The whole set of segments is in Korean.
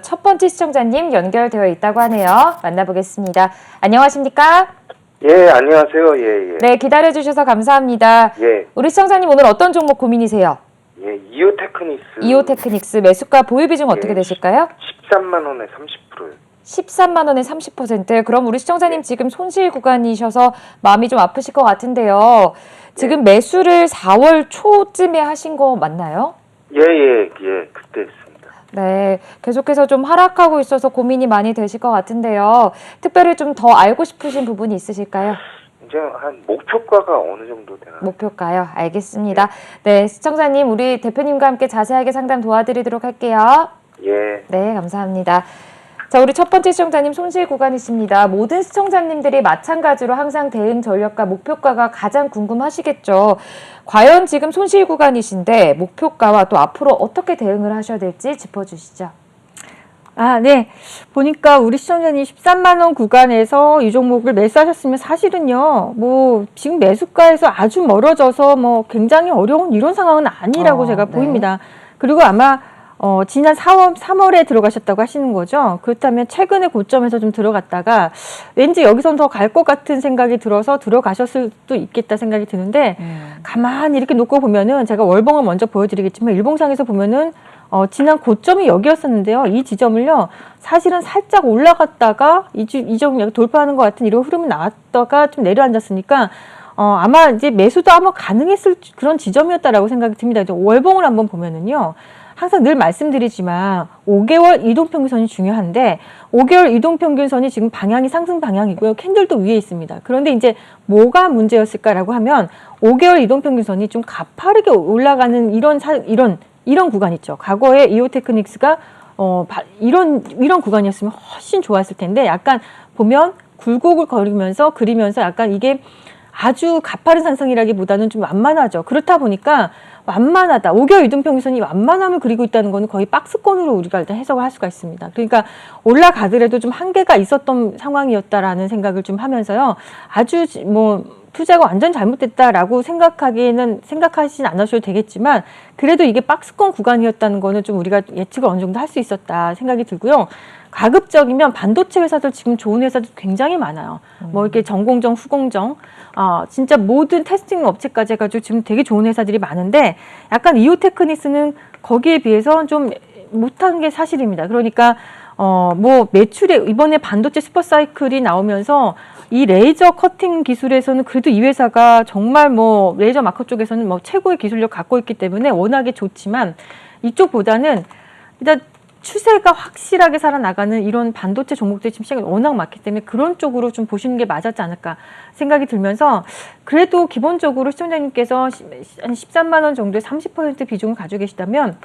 첫 번째 시청자님 연결되어 있다고 하네요. 만나보겠습니다. 안녕하십니까? 예, 안녕하세요. 예, 예. 네, 기다려주셔서 감사합니다. 예, 우리 시청자님 오늘 어떤 종목 고민이세요? 예, 이오테크닉스. 이오테크닉스 매수가 보유 비중 어떻게 예. 되실까요? 13만 원에 30%요. 13만 원에 30%. 그럼 우리 시청자님 지금 손실 구간이셔서 마음이 좀 아프실 것 같은데요. 지금 매수를 4월 초쯤에 하신 거 맞나요? 예, 예, 예, 그때 했습니다. 네, 계속해서 좀 하락하고 있어서 고민이 많이 되실 것 같은데요. 특별히 좀 더 알고 싶으신 부분이 있으실까요? 이제 한 목표가가 어느 정도 되나요? 목표가요? 알겠습니다. 네, 시청자님, 우리 대표님과 함께 자세하게 상담 도와드리도록 할게요. 예, 네, 감사합니다. 자, 우리 첫 번째 시청자님 손실 구간이십니다. 모든 시청자님들이 마찬가지로 항상 대응 전략과 목표가가 가장 궁금하시겠죠. 과연 지금 손실 구간이신데 목표가와 또 앞으로 어떻게 대응을 하셔야 될지 짚어주시죠. 네. 보니까 우리 시청자님 13만 원 구간에서 이 종목을 매수하셨으면 사실은요, 뭐, 지금 매수가에서 아주 멀어져서 뭐 굉장히 어려운 이런 상황은 아니라고 제가 네. 보입니다. 그리고 아마, 지난 3월에 들어가셨다고 하시는 거죠. 그렇다면 최근에 고점에서 좀 들어갔다가 왠지 여기선 더 갈 것 같은 생각이 들어서 들어가셨을 수도 있겠다 생각이 드는데, 가만히 이렇게 놓고 보면은 제가 월봉을 먼저 보여드리겠지만 일봉상에서 보면은 지난 고점이 여기였었는데요. 이 지점을요, 사실은 살짝 올라갔다가 이 지점 돌파하는 것 같은 이런 흐름이 나왔다가 좀 내려앉았으니까, 아마 이제 매수도 아마 가능했을 그런 지점이었다라고 생각이 듭니다. 이제 월봉을 한번 보면은요, 항상 늘 말씀드리지만 5개월 이동평균선이 중요한데 5개월 이동평균선이 지금 방향이 상승 방향이고요. 캔들도 위에 있습니다. 그런데 이제 뭐가 문제였을까라고 하면 5개월 이동평균선이 좀 가파르게 올라가는 이런 구간 있죠. 과거에 이오테크닉스가 이런 구간이었으면 훨씬 좋았을 텐데 약간 보면 굴곡을 그리면서 약간 이게 아주 가파른 상승이라기보다는 좀 완만하죠. 그렇다 보니까 완만하다. 5개월 이동평균선이 완만함을 그리고 있다는 거는 거의 박스권으로 우리가 일단 해석을 할 수가 있습니다. 그러니까 올라가더라도 좀 한계가 있었던 상황이었다라는 생각을 좀 하면서요. 아주 뭐 투자가 완전 잘못됐다라고 생각하시진 않으셔도 되겠지만 그래도 이게 박스권 구간이었다는 거는 좀 우리가 예측을 어느 정도 할 수 있었다 생각이 들고요. 가급적이면 반도체 회사들 지금 좋은 회사들 굉장히 많아요. 뭐 이렇게 전공정, 후공정, 진짜 모든 테스팅 업체까지 해가지고 지금 되게 좋은 회사들이 많은데 약간 이오테크닉스는 거기에 비해서 좀 못한 게 사실입니다. 그러니까 뭐 매출에 이번에 반도체 슈퍼사이클이 나오면서 이 레이저 커팅 기술에서는 그래도 이 회사가 정말 뭐 레이저 마커 쪽에서는 뭐 최고의 기술력 갖고 있기 때문에 워낙에 좋지만 이쪽보다는 일단 추세가 확실하게 살아나가는 이런 반도체 종목들이 지금 시장이 워낙 많기 때문에 그런 쪽으로 좀 보시는 게 맞았지 않을까 생각이 들면서 그래도 기본적으로 시청자님께서 한 13만 원 정도의 30% 비중을 가지고 계시다면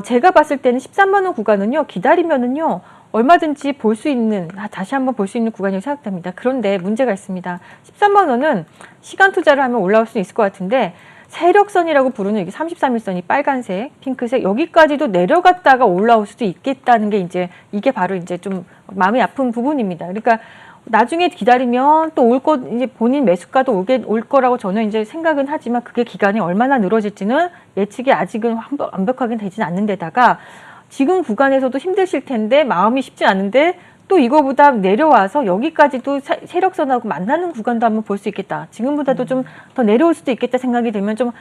제가 봤을 때는 13만 원 구간은요 기다리면은요 얼마든지 볼 수 있는 다시 한번 볼 수 있는 구간이라고 생각됩니다. 그런데 문제가 있습니다. 13만 원은 시간 투자를 하면 올라올 수 있을 것 같은데 세력선이라고 부르는 이게 33일선이 빨간색, 핑크색 여기까지도 내려갔다가 올라올 수도 있겠다는 게 이게 바로 이제 좀 마음이 아픈 부분입니다. 그러니까 나중에 기다리면 또 이제 본인 매수가도 올 거라고 저는 이제 생각은 하지만 그게 기간이 얼마나 늘어질지는 예측이 아직은 완벽하게 되지는 않는 데다가 지금 구간에서도 힘드실 텐데 마음이 쉽지 않은데 또 이거보다 내려와서 여기까지도 세력선하고 만나는 구간도 한번 볼 수 있겠다. 지금보다도 좀 더 내려올 수도 있겠다 생각이 들면 좀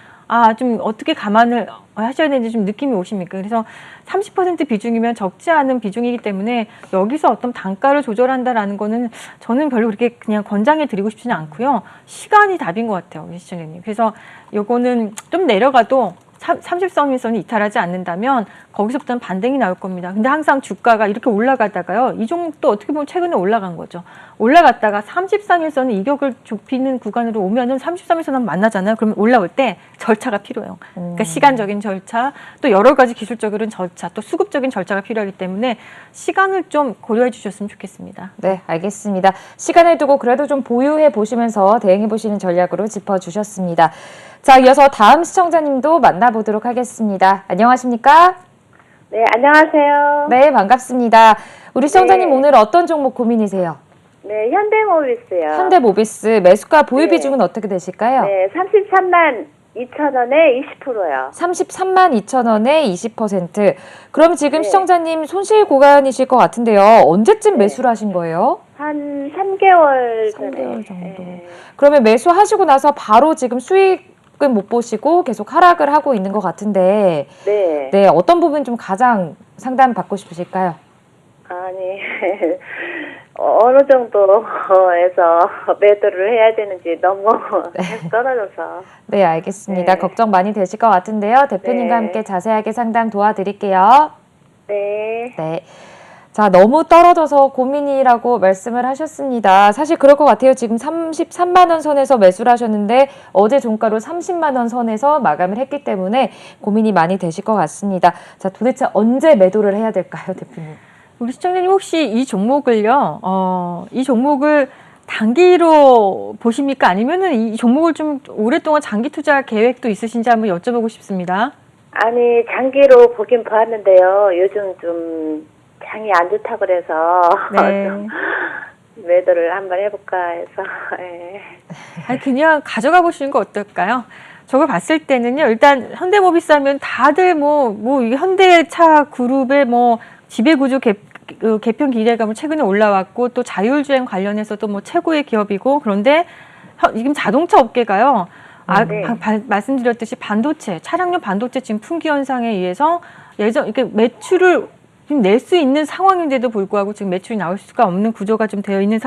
어떻게 감안을 하셔야 되는지 좀 느낌이 오십니까? 그래서 30% 비중이면 적지 않은 비중이기 때문에 여기서 어떤 단가를 조절한다라는 거는 저는 별로 그렇게 그냥 권장해 드리고 싶지는 않고요. 시간이 답인 것 같아요, 우리 시청자님. 그래서 요거는 좀 내려가도 30선이 이탈하지 않는다면 거기서부터는 반등이 나올 겁니다. 근데 항상 주가가 이렇게 올라가다가요. 이 종목도 어떻게 보면 최근에 올라간 거죠. 올라갔다가 33일선은 이격을 좁히는 구간으로 오면은 33일선 만나잖아요. 그러면 올라올 때 절차가 필요해요. 그러니까 시간적인 절차, 또 여러 가지 기술적인 절차, 또 수급적인 절차가 필요하기 때문에 시간을 좀 고려해 주셨으면 좋겠습니다. 네, 알겠습니다. 시간을 두고 그래도 좀 보유해 보시면서 대응해 보시는 전략으로 짚어주셨습니다. 자, 이어서 다음 시청자님도 만나보도록 하겠습니다. 안녕하십니까? 네, 안녕하세요. 네, 반갑습니다. 우리 시청자님 네. 오늘 어떤 종목 고민이세요? 네, 현대모비스요. 현대모비스 매수가 보유 네. 비중은 어떻게 되실까요? 네, 33만 2,000원에 20%요. 33만 2천 원에 20%. 그럼 지금 네. 시청자님 손실 구간이실 것 같은데요. 언제쯤 네. 매수를 하신 거예요? 한 3개월 전에. 3개월 정도. 예. 그러면 매수하시고 나서 바로 지금 수익은 못 보시고 계속 하락을 하고 있는 것 같은데, 네. 네, 어떤 부분 좀 가장 상담 받고 싶으실까요? 아니, 어느 정도에서 매도를 해야 되는지 너무 계속 떨어져서. 네, 알겠습니다. 네. 걱정 많이 되실 것 같은데요. 대표님과 네. 함께 자세하게 상담 도와드릴게요. 네. 네. 자, 너무 떨어져서 고민이라고 말씀을 하셨습니다. 사실 그럴 것 같아요. 지금 33만 원 선에서 매수를 하셨는데 어제 종가로 30만 원 선에서 마감을 했기 때문에 고민이 많이 되실 것 같습니다. 자, 도대체 언제 매도를 해야 될까요, 대표님? 우리 시청자님 혹시 이 종목을요, 이 종목을 단기로 보십니까? 아니면은 이 종목을 좀 오랫동안 장기 투자 계획도 있으신지 한번 여쭤보고 싶습니다. 아니, 장기로 보긴 봤는데요. 요즘 좀 장이 안 좋다고 그래서 네. 좀 매도를 한번 해볼까 해서. 예. 아니, 그냥 가져가 보시는 거 어떨까요? 저걸 봤을 때는요, 일단 현대모비스 하면 다들 이 현대차 그룹의 지배구조 개편 기대감은 최근에 올라왔고, 또 자율주행 관련해서도 최고의 기업이고, 그런데 지금 자동차 업계가요, 네. 말씀드렸듯이 반도체, 차량용 반도체 지금 품귀 현상에 의해서 이렇게 매출을 지금 낼 수 있는 상황인데도 불구하고 지금 매출이 나올 수가 없는 구조가 좀 되어 있는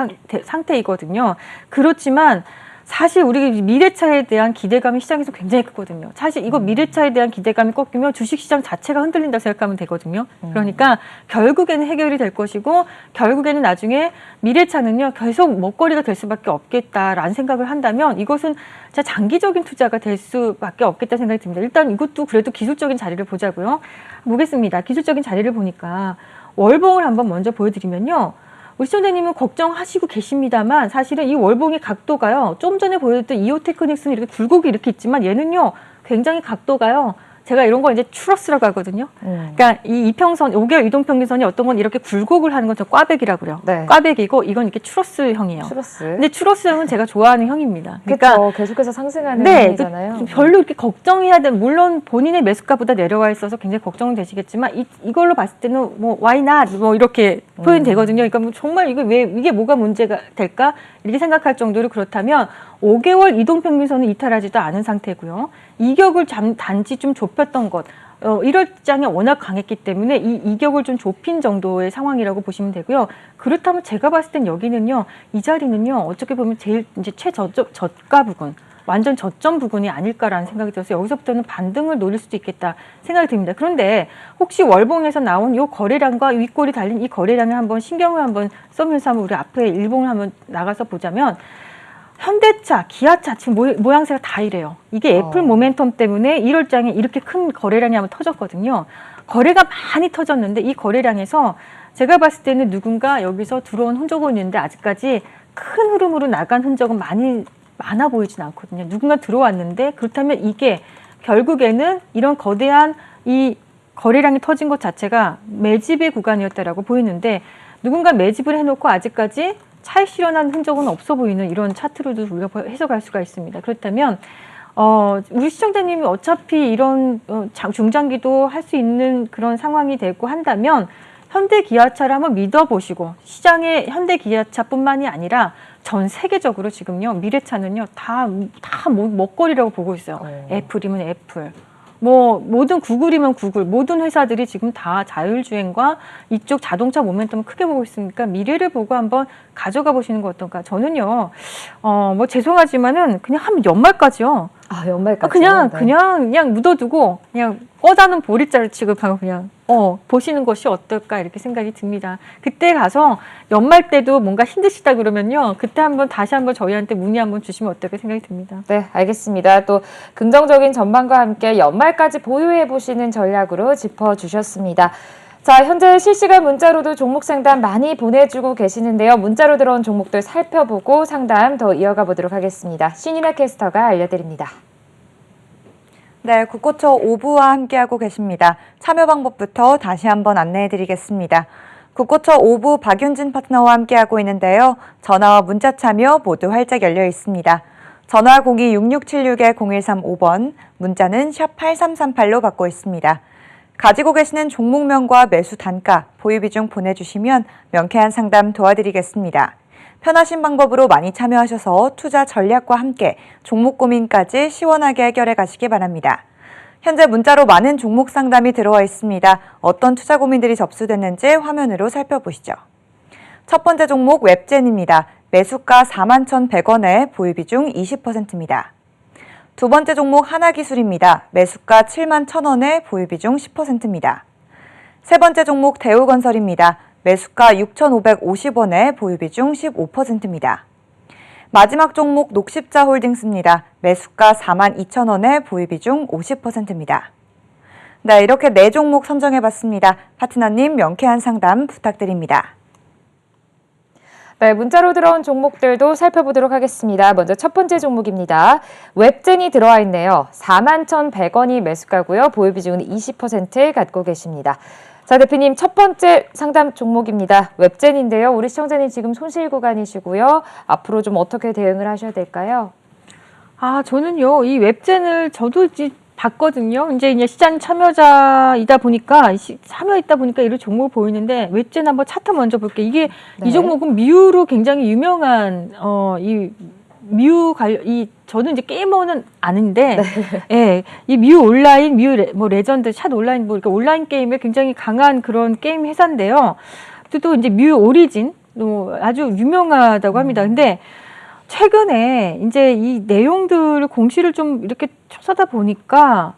상태이거든요. 그렇지만 사실 우리 미래차에 대한 기대감이 시장에서 굉장히 크거든요. 사실 이거 미래차에 대한 기대감이 꺾이면 주식시장 자체가 흔들린다고 생각하면 되거든요. 그러니까 결국에는 해결이 될 것이고, 결국에는 나중에 미래차는요 계속 먹거리가 될 수밖에 없겠다라는 생각을 한다면 이것은 진짜 장기적인 투자가 될 수밖에 없겠다 생각이 듭니다. 일단 이것도 그래도 기술적인 자리를 보자고요. 보겠습니다. 기술적인 자리를 보니까 월봉을 한번 먼저 보여드리면요. 우리 시청자님은 걱정하시고 계십니다만 사실은 이 월봉의 각도가요. 좀 전에 보여드렸던 이오테크닉스는 이렇게 굴곡이 이렇게 있지만 얘는요. 굉장히 각도가요. 제가 이런 거 이제 추러스라고 하거든요. 그러니까 이 이평선, 5개월 이동평균선이 어떤 건 이렇게 굴곡을 하는 건 저 꽈배기라고 그래요. 네. 꽈배기고 이건 이렇게 추러스형이에요. 추러스. 근데 추러스형은 제가 좋아하는 형입니다. 그러니까 계속해서 상승하는 네, 형이잖아요. 별로 이렇게 걱정해야 되는, 물론 본인의 매수가보다 내려와 있어서 굉장히 걱정은 되시겠지만 이걸로 봤을 때는 why not 이렇게 표현이 되거든요. 그러니까 정말 이게 뭐가 문제가 될까 이렇게 생각할 정도로 그렇다면 5개월 이동평균선은 이탈하지도 않은 상태고요. 이격을 단지 좀 좁혔던 것. 일월장이 워낙 강했기 때문에 이 이격을 좀 좁힌 정도의 상황이라고 보시면 되고요. 그렇다면 제가 봤을 땐 여기는요, 이 자리는요, 어떻게 보면 제일 이제 최저가 부근, 완전 저점 부근이 아닐까라는 생각이 들어서 여기서부터는 반등을 노릴 수도 있겠다 생각이 듭니다. 그런데 혹시 월봉에서 나온 이 거래량과 윗골이 달린 이 거래량을 한번 신경을 한번 써면서 한번 우리 앞에 일봉을 한번 나가서 보자면 현대차, 기아차 지금 모양새가 다 이래요. 이게 애플 모멘텀 때문에 1월장에 이렇게 큰 거래량이 한번 터졌거든요. 거래가 많이 터졌는데 이 거래량에서 제가 봤을 때는 누군가 여기서 들어온 흔적은 있는데 아직까지 큰 흐름으로 나간 흔적은 많아 보이진 않거든요. 누군가 들어왔는데 그렇다면 이게 결국에는 이런 거대한 이 거래량이 터진 것 자체가 매집의 구간이었다라고 보이는데 누군가 매집을 해놓고 아직까지 차익 실현한 흔적은 없어 보이는 이런 차트로도 우리가 해석할 수가 있습니다. 그렇다면 우리 시청자님이 어차피 이런 중장기도 할 수 있는 그런 상황이 되고 한다면 현대기아차를 한번 믿어보시고 시장의 현대기아차뿐만이 아니라 전 세계적으로 지금요 미래차는요 다 먹거리라고 보고 있어요. 애플이면 애플. 모든 구글이면 구글, 모든 회사들이 지금 다 자율주행과 이쪽 자동차 모멘텀을 크게 보고 있으니까 미래를 보고 한번 가져가 보시는 거 어떨까? 저는요, 죄송하지만은 그냥 한 연말까지요. 연말까지. 그냥 묻어두고 그냥 꺼다는 보리자루 취급하고 그냥 보시는 것이 어떨까 이렇게 생각이 듭니다. 그때 가서 연말 때도 뭔가 힘드시다 그러면요. 그때 다시 한번 저희한테 문의 한번 주시면 어떨까 생각이 듭니다. 네, 알겠습니다. 또 긍정적인 전망과 함께 연말까지 보유해 보시는 전략으로 짚어주셨습니다. 자, 현재 실시간 문자로도 종목 상담 많이 보내주고 계시는데요. 문자로 들어온 종목들 살펴보고 상담 더 이어가 보도록 하겠습니다. 신인아 캐스터가 알려드립니다. 네, 국고초 5부와 함께하고 계십니다. 참여 방법부터 다시 한번 안내해드리겠습니다. 국고초 5부 박윤진 파트너와 함께하고 있는데요. 전화와 문자 참여 모두 활짝 열려 있습니다. 전화 02-6676-0135번, 문자는 샵 8338로 받고 있습니다. 가지고 계시는 종목명과 매수 단가, 보유 비중 보내주시면 명쾌한 상담 도와드리겠습니다. 편하신 방법으로 많이 참여하셔서 투자 전략과 함께 종목 고민까지 시원하게 해결해 가시기 바랍니다. 현재 문자로 많은 종목 상담이 들어와 있습니다. 어떤 투자 고민들이 접수됐는지 화면으로 살펴보시죠. 첫 번째 종목 웹젠입니다. 매수가 41,100원에 보유 비중 20%입니다. 두 번째 종목 하나기술입니다. 매수가 71,000원에 보유 비중 10%입니다. 세 번째 종목 대우건설입니다. 매수가 6,550원에 보유 비중 15%입니다. 마지막 종목 녹십자홀딩스입니다. 매수가 42,000원에 보유 비중 50%입니다. 네, 이렇게 4종목 선정해봤습니다. 파트너님 명쾌한 상담 부탁드립니다. 네, 문자로 들어온 종목들도 살펴보도록 하겠습니다. 먼저 첫 번째 종목입니다. 웹젠이 들어와 있네요. 41,100원이 매수가고요. 보유 비중은 20% 갖고 계십니다. 자, 대표님 첫 번째 상담 종목입니다. 웹젠인데요. 우리 시청자님 지금 손실 구간이시고요. 앞으로 좀 어떻게 대응을 하셔야 될까요? 저는요, 이 웹젠을 저도 이제 봤거든요. 이제 시장 참여자이다 보니까, 참여있다 보니까 이런 종목을 보이는데, 웹젠 한번 차트 먼저 볼게요. 이게, 네. 이 종목은 미우로 굉장히 유명한, 저는 이제 게이머는 아는데, 예, 이 미우 온라인, 레전드, 샷 온라인, 이렇게 온라인 게임에 굉장히 강한 그런 게임 회사인데요. 또 이제 미우 오리진, 아주 유명하다고 합니다. 근데, 최근에 이제 이 내용들 공시를 좀 이렇게 쳐서다 보니까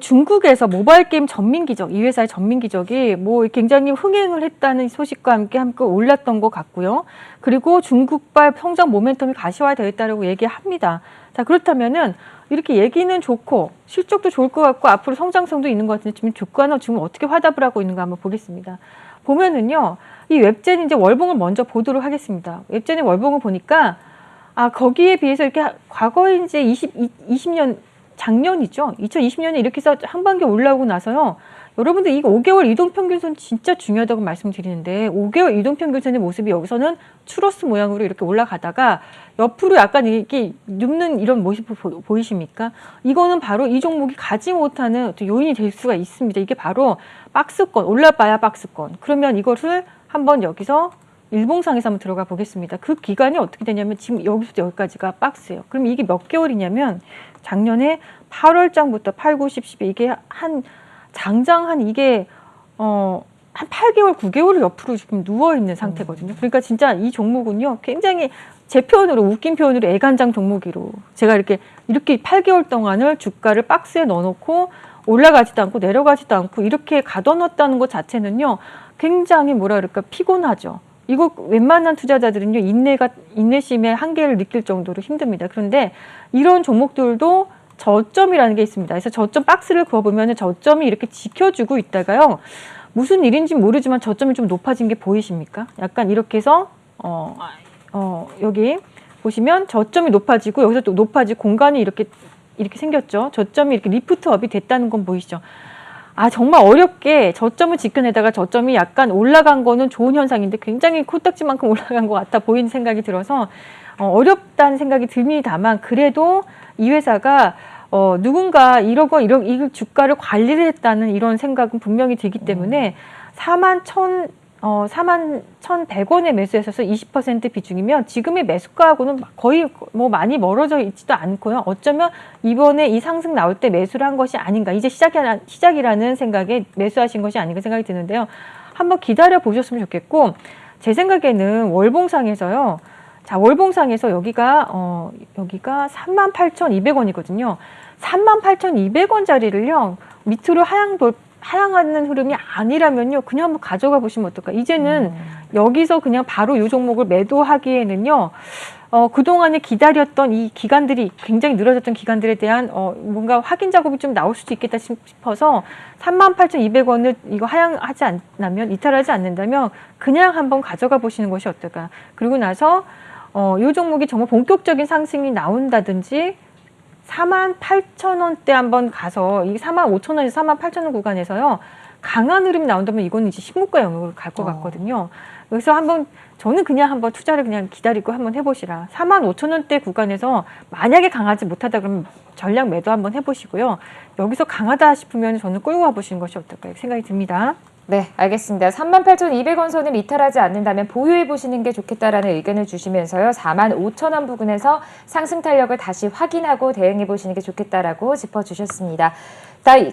중국에서 모바일 게임 전민 기적, 이 회사의 전민 기적이 굉장히 흥행을 했다는 소식과 함께 올랐던 것 같고요. 그리고 중국발 성장 모멘텀이 가시화되었다라고 얘기합니다. 자, 그렇다면은 이렇게 얘기는 좋고 실적도 좋을 것 같고 앞으로 성장성도 있는 것 같은데 지금 주가는 지금 어떻게 화답을 하고 있는가 한번 보겠습니다. 보면은요, 이 웹젠 이제 월봉을 먼저 보도록 하겠습니다. 웹젠의 월봉을 보니까 거기에 비해서 이렇게 과거에 이제 20년 작년이죠. 2020년에 이렇게 해서 한반기 올라오고 나서요. 여러분들 이거 5개월 이동평균선 진짜 중요하다고 말씀드리는데 5개월 이동평균선의 모습이 여기서는 추러스 모양으로 이렇게 올라가다가 옆으로 약간 이렇게 눕는 이런 모습을 보이십니까? 이거는 바로 이 종목이 가지 못하는 어떤 요인이 될 수가 있습니다. 이게 바로 박스권, 올라봐야 박스권. 그러면 이것을 한번 여기서 일봉상에서 한번 들어가 보겠습니다. 그 기간이 어떻게 되냐면 지금 여기서부터 여기까지가 박스예요. 그럼 이게 몇 개월이냐면 작년에 8월장부터 8, 9, 10, 11 이게 이게 한 8개월, 9개월을 옆으로 지금 누워 있는 상태거든요. 그러니까 진짜 이 종목은요, 굉장히 제 표현으로 웃긴 표현으로 애간장 종목이로 제가 이렇게 8개월 동안을 주가를 박스에 넣어놓고 올라가지도 않고 내려가지도 않고 이렇게 가둬놨다는 것 자체는요, 굉장히 피곤하죠. 이거 웬만한 투자자들은요, 인내심의 한계를 느낄 정도로 힘듭니다. 그런데 이런 종목들도 저점이라는 게 있습니다. 그래서 저점 박스를 그어보면 저점이 이렇게 지켜주고 있다가요, 무슨 일인지 모르지만 저점이 좀 높아진 게 보이십니까? 약간 이렇게 해서 여기 보시면 저점이 높아지고 여기서 또 높아지고 공간이 이렇게 생겼죠. 저점이 이렇게 리프트업이 됐다는 건 보이시죠? 정말 어렵게 저점을 지켜내다가 저점이 약간 올라간 거는 좋은 현상인데 굉장히 코딱지만큼 올라간 것 같아 보이는 생각이 들어서 어렵다는 생각이 듭니다만, 그래도 이 회사가 누군가 이 주가를 관리를 했다는 이런 생각은 분명히 들기 때문에 41,100원에 매수했어서 20% 비중이면 지금의 매수가하고는 거의 많이 멀어져 있지도 않고요. 어쩌면 이번에 이 상승 나올 때 매수를 한 것이 아닌가, 이제 시작이라는 생각에 매수하신 것이 아닌가 생각이 드는데요. 한번 기다려 보셨으면 좋겠고, 제 생각에는 월봉상에서요. 자, 월봉상에서 여기가 38,200원이거든요. 38,200원짜리를요, 밑으로 하향하는 흐름이 아니라면요, 그냥 한번 가져가 보시면 어떨까. 이제는 여기서 그냥 바로 이 종목을 매도하기에는요, 그동안에 기다렸던 이 기간들이, 굉장히 늘어졌던 기간들에 대한 뭔가 확인 작업이 좀 나올 수도 있겠다 싶어서 38,200원을 이거 하향하지 않는다면, 이탈하지 않는다면 그냥 한번 가져가 보시는 것이 어떨까. 그리고 나서 이 종목이 정말 본격적인 상승이 나온다든지 48,000원대 한번 가서 이 45,000원에서 48,000원 구간에서요. 강한 흐름이 나온다면 이거는 이제 신고가 영역으로 갈 것 같거든요. 그래서 한번 저는 그냥 한번 투자를 그냥 기다리고 한번 해보시라. 45,000원대 구간에서 만약에 강하지 못하다 그러면 전략 매도 한번 해보시고요. 여기서 강하다 싶으면 저는 끌고 와보시는 것이 어떨까 생각이 듭니다. 네, 알겠습니다. 38,200원 선을 이탈하지 않는다면 보유해 보시는 게 좋겠다라는 의견을 주시면서요. 45,000원 부근에서 상승 탄력을 다시 확인하고 대응해 보시는 게 좋겠다라고 짚어주셨습니다.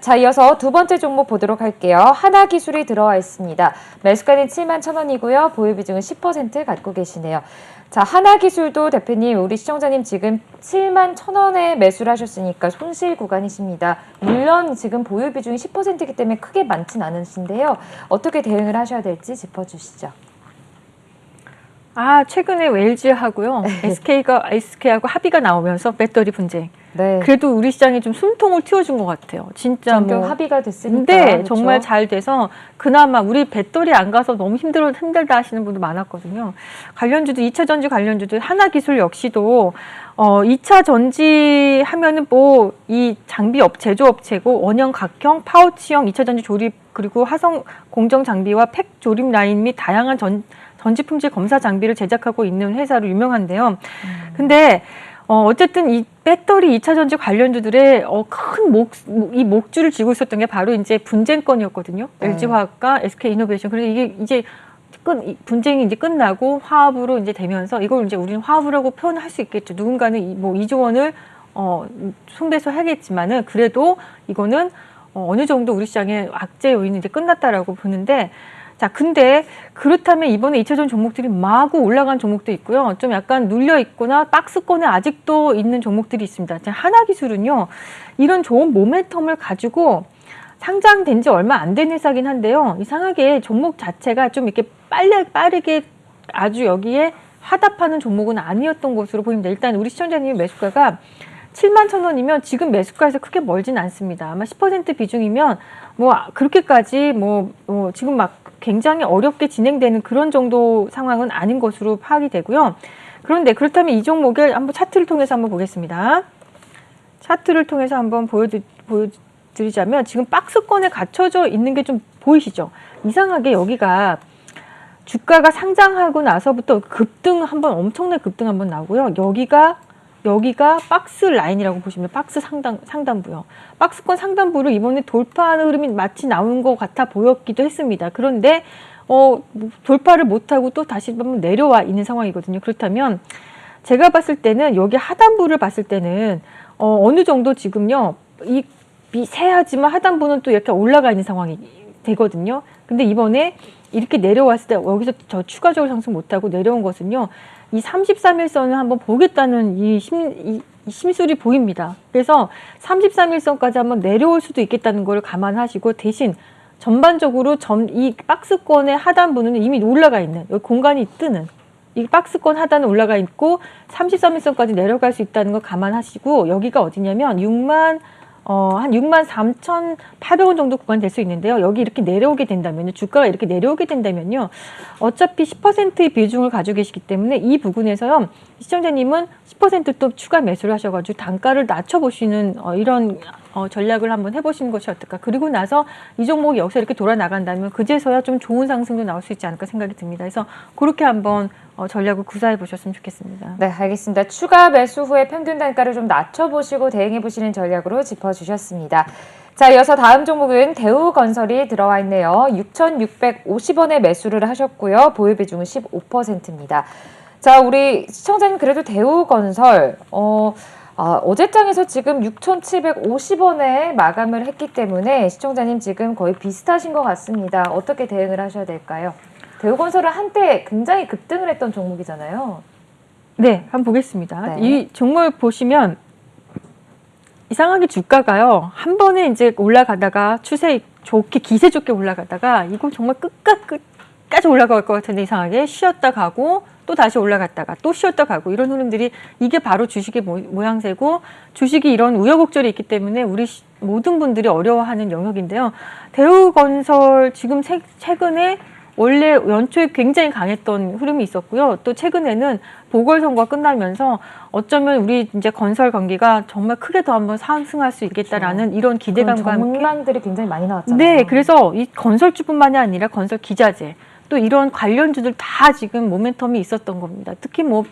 자, 이어서 두 번째 종목 보도록 할게요. 하나기술이 들어와 있습니다. 매수가는 71,000원이고요. 보유 비중은 10% 갖고 계시네요. 자, 하나기술도 대표님, 우리 시청자님 지금 71,000원에 매수를 하셨으니까 손실 구간이십니다. 물론 지금 보유 비중이 10%이기 때문에 크게 많진 않으신데요. 어떻게 대응을 하셔야 될지 짚어주시죠. 최근에 LG하고요. SK하고 합의가 나오면서 배터리 분쟁. 네. 그래도 우리 시장에 좀 숨통을 틔워준 것 같아요. 진짜 전격 합의가 됐으니까. 네, 그렇죠? 정말 잘 돼서 그나마 우리 배터리 안 가서 너무 힘들다 하시는 분도 많았거든요. 관련주도 2차 전지 관련주도 하나기술 역시도 2차 전지 하면은 뭐 이 장비 제조업체고 원형 각형 파우치형 2차 전지 조립 그리고 화성 공정 장비와 팩 조립 라인 및 다양한 전지 품질 검사 장비를 제작하고 있는 회사로 유명한데요. 근데 어쨌든 이 배터리 2차 전지 관련주들의 큰 목줄을 쥐고 있었던 게 바로 이제 분쟁권이었거든요. 네. LG화학과 SK이노베이션. 그래서 이게 이제 분쟁이 이제 끝나고 화합으로 이제 되면서 이걸 이제 우리는 화합이라고 표현할 수 있겠죠. 누군가는 2조 원을 손배소 하겠지만은 그래도 이거는 어느 정도 우리 시장의 악재 요인이 이제 끝났다라고 보는데. 자, 근데 그렇다면 이번에 2차전 종목들이 마구 올라간 종목도 있고요. 좀 약간 눌려 있거나 박스권에 아직도 있는 종목들이 있습니다. 자, 하나기술은요. 이런 좋은 모멘텀을 가지고 상장된 지 얼마 안 된 회사긴 한데요. 이상하게 종목 자체가 좀 이렇게 빠르게 아주 여기에 화답하는 종목은 아니었던 것으로 보입니다. 일단 우리 시청자님의 매수가가 71,000원이면 지금 매수가에서 크게 멀진 않습니다. 아마 10% 비중이면 뭐 그렇게까지 지금 막 굉장히 어렵게 진행되는 그런 정도 상황은 아닌 것으로 파악이 되고요. 그런데 그렇다면 이 종목을 한번 차트를 통해서 한번 보겠습니다. 차트를 통해서 한번 보여드리자면 지금 박스권에 갇혀져 있는 게 좀 보이시죠? 이상하게 여기가 주가가 상장하고 나서부터 엄청난 급등 한번 나오고요. 여기가 박스 라인이라고 보시면 박스 상단부요. 박스권 상단부를 이번에 돌파하는 흐름이 마치 나온 것 같아 보였기도 했습니다. 그런데 돌파를 못하고 또 다시 한번 내려와 있는 상황이거든요. 그렇다면 제가 봤을 때는 여기 하단부를 봤을 때는 어느 정도 지금요. 이 미세하지만 하단부는 또 이렇게 올라가 있는 상황이 되거든요. 근데 이번에 이렇게 내려왔을 때 여기서 저 추가적으로 상승 못하고 내려온 것은요. 이 33일선을 한번 보겠다는 이 심술이 보입니다. 그래서 33일선까지 한번 내려올 수도 있겠다는 걸 감안하시고 대신 전반적으로 이 박스권의 하단부는 이미 올라가 있는 여기 공간이 뜨는 이 박스권 하단은 올라가 있고 33일선까지 내려갈 수 있다는 걸 감안하시고 여기가 어디냐면 63,800원 정도 구간 될 수 있는데요. 여기 이렇게 내려오게 된다면요. 주가가 이렇게 내려오게 된다면요. 어차피 10%의 비중을 가지고 계시기 때문에 이 부분에서요. 시청자님은 10% 또 추가 매수를 하셔가지고 단가를 낮춰보시는 이런 전략을 한번 해보시는 것이 어떨까. 그리고 나서 이 종목이 여기서 이렇게 돌아 나간다면 그제서야 좀 좋은 상승도 나올 수 있지 않을까 생각이 듭니다. 그래서 그렇게 한번 전략을 구사해 보셨으면 좋겠습니다. 네, 알겠습니다. 추가 매수 후에 평균 단가를 좀 낮춰보시고 대응해보시는 전략으로 짚어주셨습니다. 자, 이어서 다음 종목은 대우건설이 들어와 있네요. 6,650원에 매수를 하셨고요. 보유 비중은 15%입니다. 자, 우리 시청자님 그래도 대우건설 어제장에서 지금 6,750원에 마감을 했기 때문에 시청자님 지금 거의 비슷하신 것 같습니다. 어떻게 대응을 하셔야 될까요? 대우건설은 한때 굉장히 급등을 했던 종목이잖아요. 네, 한번 보겠습니다. 네. 이 종목 보시면 이상하게 주가가요. 한 번에 이제 올라가다가 추세 좋게 기세 좋게 올라가다가 이거 정말 끝까지 올라갈 것 같은데 이상하게 쉬었다 가고 또 다시 올라갔다가 또 쉬었다 가고 이런 흐름들이 이게 바로 주식의 모양새고 주식이 이런 우여곡절이 있기 때문에 우리 모든 분들이 어려워하는 영역인데요. 대우건설 지금 최근에 원래 연초에 굉장히 강했던 흐름이 있었고요. 또 최근에는 보궐선거가 끝나면서 어쩌면 우리 이제 건설 경기가 정말 크게 더 한번 상승할 수 있겠다라는 이런 기대감과 함께 전망들이 굉장히 많이 나왔잖아요. 네, 그래서 이 건설주뿐만이 아니라 건설 기자재 또 이런 관련주들 다 지금 모멘텀이 있었던 겁니다. 특히 뭐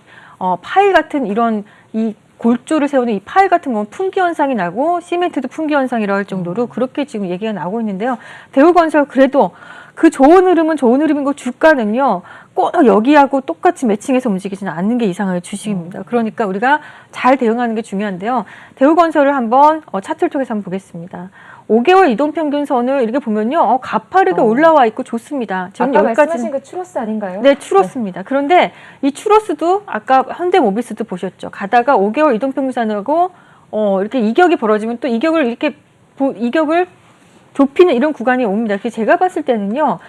파일 같은 이런 이 골조를 세우는 이 파일 같은 건 풍기 현상이 나고 시멘트도 풍기 현상이라 할 정도로 그렇게 지금 얘기가 나오고 있는데요. 대우건설 그래도 그 좋은 흐름은 좋은 흐름인 거 주가는요. 꼭 여기하고 똑같이 매칭해서 움직이지는 않는 게 이상하게 주식입니다. 그러니까 우리가 잘 대응하는 게 중요한데요. 대우건설을 한번 차트를 통해서 한번 보겠습니다. 5개월 이동평균선을 이렇게 보면요. 가파르게 올라와 있고 좋습니다. 지금 아까 여기까지 말씀하신 그 추로스 아닌가요? 네, 추로스입니다. 그런데 이 추로스도 아까 현대모비스도 보셨죠. 가다가 5개월 이동평균선하고 이렇게 이격이 벌어지면 또 이격을 좁히는 이런 구간이 옵니다. 그래서 제가 봤을 때는요.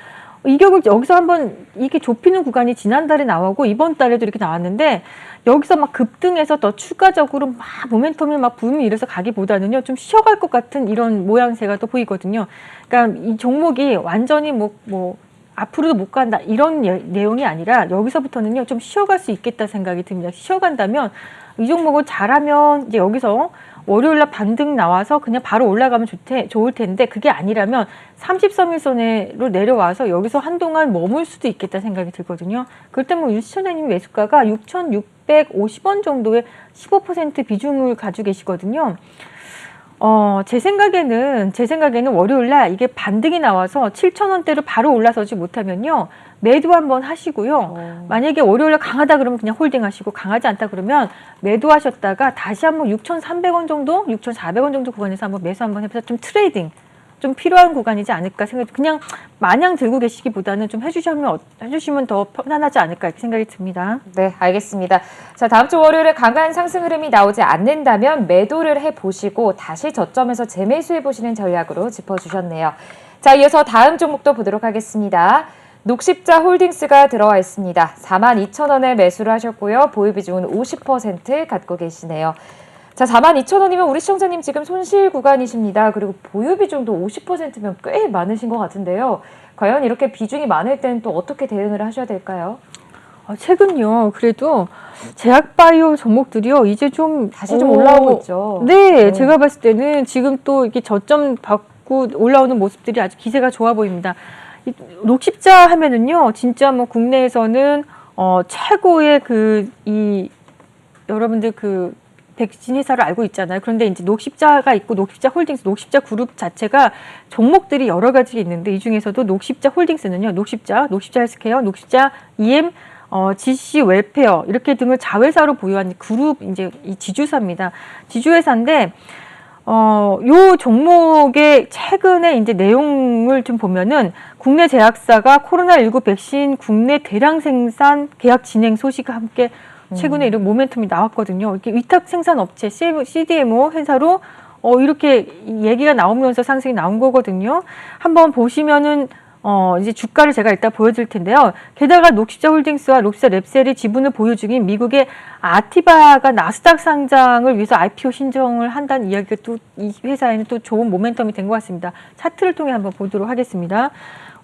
이격을 여기서 한번 이렇게 좁히는 구간이 지난달에 나오고 이번 달에도 이렇게 나왔는데 여기서 막 급등해서 더 추가적으로 막 모멘텀이 막 붐이 일어서 가기보다는요. 좀 쉬어갈 것 같은 이런 모양새가 또 보이거든요. 그러니까 이 종목이 완전히 뭐 앞으로도 못 간다 이런 내용이 아니라 여기서부터는요. 좀 쉬어갈 수 있겠다 생각이 듭니다. 쉬어간다면 이 종목을 잘하면 이제 여기서 월요일날 반등 나와서 그냥 바로 올라가면 좋을 텐데 그게 아니라면 33일선으로 내려와서 여기서 한동안 머물 수도 있겠다 생각이 들거든요. 그럴 때면 윤 시청자님 매수가가 6,650원 정도의 15% 비중을 가지고 계시거든요. 제 생각에는 월요일날 이게 반등이 나와서 7,000원대로 바로 올라서지 못하면요. 매도 한번 하시고요. 만약에 월요일날 강하다 그러면 그냥 홀딩 하시고 강하지 않다 그러면 매도하셨다가 다시 한번 6,300원 정도, 6,400원 정도 구간에서 한번 매수 한번 해서 좀 트레이딩 좀 필요한 구간이지 않을까 생각이 그냥 마냥 들고 계시기보다는 좀 해주시면 더 편안하지 않을까 이렇게 생각이 듭니다. 네, 알겠습니다. 자, 다음 주 월요일에 강한 상승 흐름이 나오지 않는다면 매도를 해보시고 다시 저점에서 재매수해보시는 전략으로 짚어주셨네요. 자, 이어서 다음 종목도 보도록 하겠습니다. 녹십자 홀딩스가 들어와 있습니다. 42,000원에 매수를 하셨고요. 보유 비중은 50% 갖고 계시네요. 자, 42,000원이면 우리 시청자님 지금 손실 구간이십니다. 그리고 보유 비중도 50%면 꽤 많으신 것 같은데요. 과연 이렇게 비중이 많을 때는 또 어떻게 대응을 하셔야 될까요? 최근요. 그래도 제약바이오 종목들이요. 이제 좀 다시 좀 올라오고 있죠. 네, 제가 봤을 때는 지금 또 이렇게 저점 받고 올라오는 모습들이 아주 기세가 좋아 보입니다. 녹십자 하면은요. 진짜 뭐 국내에서는 최고의 여러분들 백신 회사를 알고 있잖아요. 그런데 이제 녹십자가 있고 녹십자 홀딩스, 녹십자 그룹 자체가 종목들이 여러 가지 있는데 이 중에서도 녹십자 홀딩스는요. 녹십자 헬스케어, 녹십자 EM, GC 웰페어 이렇게 등을 자회사로 보유한 그룹 이제 이 지주사입니다. 지주회사인데 요 종목의 최근에 이제 내용을 좀 보면은 국내 제약사가 코로나19 백신 국내 대량 생산 계약 진행 소식과 함께 최근에 이런 모멘텀이 나왔거든요. 이렇게 위탁 생산 업체 CDMO 회사로 이렇게 얘기가 나오면서 상승이 나온 거거든요. 한번 보시면은 이제 주가를 제가 일단 보여드릴 텐데요. 게다가 녹십자 홀딩스와 녹십자 랩셀이 지분을 보유 중인 미국의 아티바가 나스닥 상장을 위해서 IPO 신청을 한다는 이야기가 또 이 회사에는 또 좋은 모멘텀이 된 것 같습니다. 차트를 통해 한번 보도록 하겠습니다.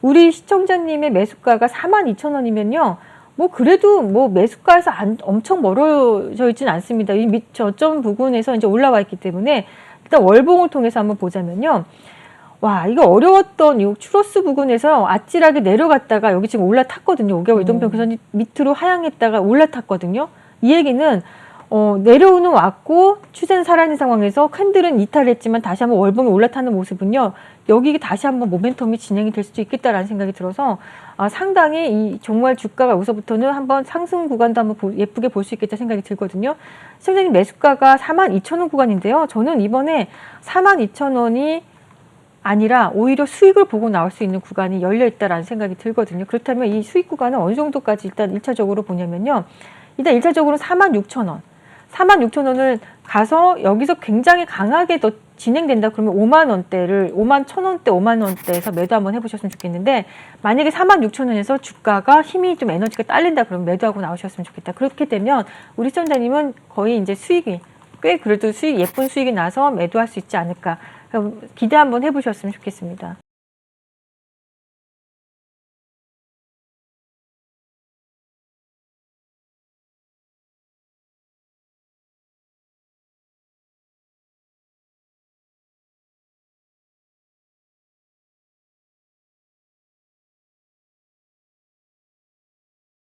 우리 시청자님의 매수가가 42,000원이면요. 뭐 그래도 뭐 매수가에서 엄청 멀어져 있지는 않습니다. 이 저점 부근에서 이제 올라와 있기 때문에 일단 월봉을 통해서 한번 보자면요. 와, 이거 어려웠던 이 추로스 부근에서 아찔하게 내려갔다가 여기 지금 올라탔거든요. 5개월 이동평균선이 밑으로 하향했다가 올라탔거든요. 이 얘기는 내려오는 왔고 추세는 살아있는 상황에서 캔들은 이탈했지만 다시 한번 월봉에 올라타는 모습은요. 여기 다시 한번 모멘텀이 진행이 될 수도 있겠다라는 생각이 들어서 상당히 정말 주가가 여기서부터는 한번 상승 구간도 한번 예쁘게 볼 수 있겠다 생각이 들거든요. 시청자님 매수가가 42,000원 구간인데요. 저는 이번에 42,000원이 아니라 오히려 수익을 보고 나올 수 있는 구간이 열려 있다라는 생각이 들거든요. 그렇다면 이 수익 구간은 어느 정도까지 일단 1차적으로 보냐면요. 일단 1차적으로 46,000원. 46,000원을 가서 여기서 굉장히 강하게 더 진행된다 그러면 51,000원대, 5만원대에서 매도 한번 해보셨으면 좋겠는데 만약에 46,000원에서 주가가 힘이 좀 에너지가 딸린다 그러면 매도하고 나오셨으면 좋겠다. 그렇게 되면 우리 시청자님은 거의 이제 수익이 꽤 그래도 예쁜 수익이 나서 매도할 수 있지 않을까. 기대 한번 해보셨으면 좋겠습니다.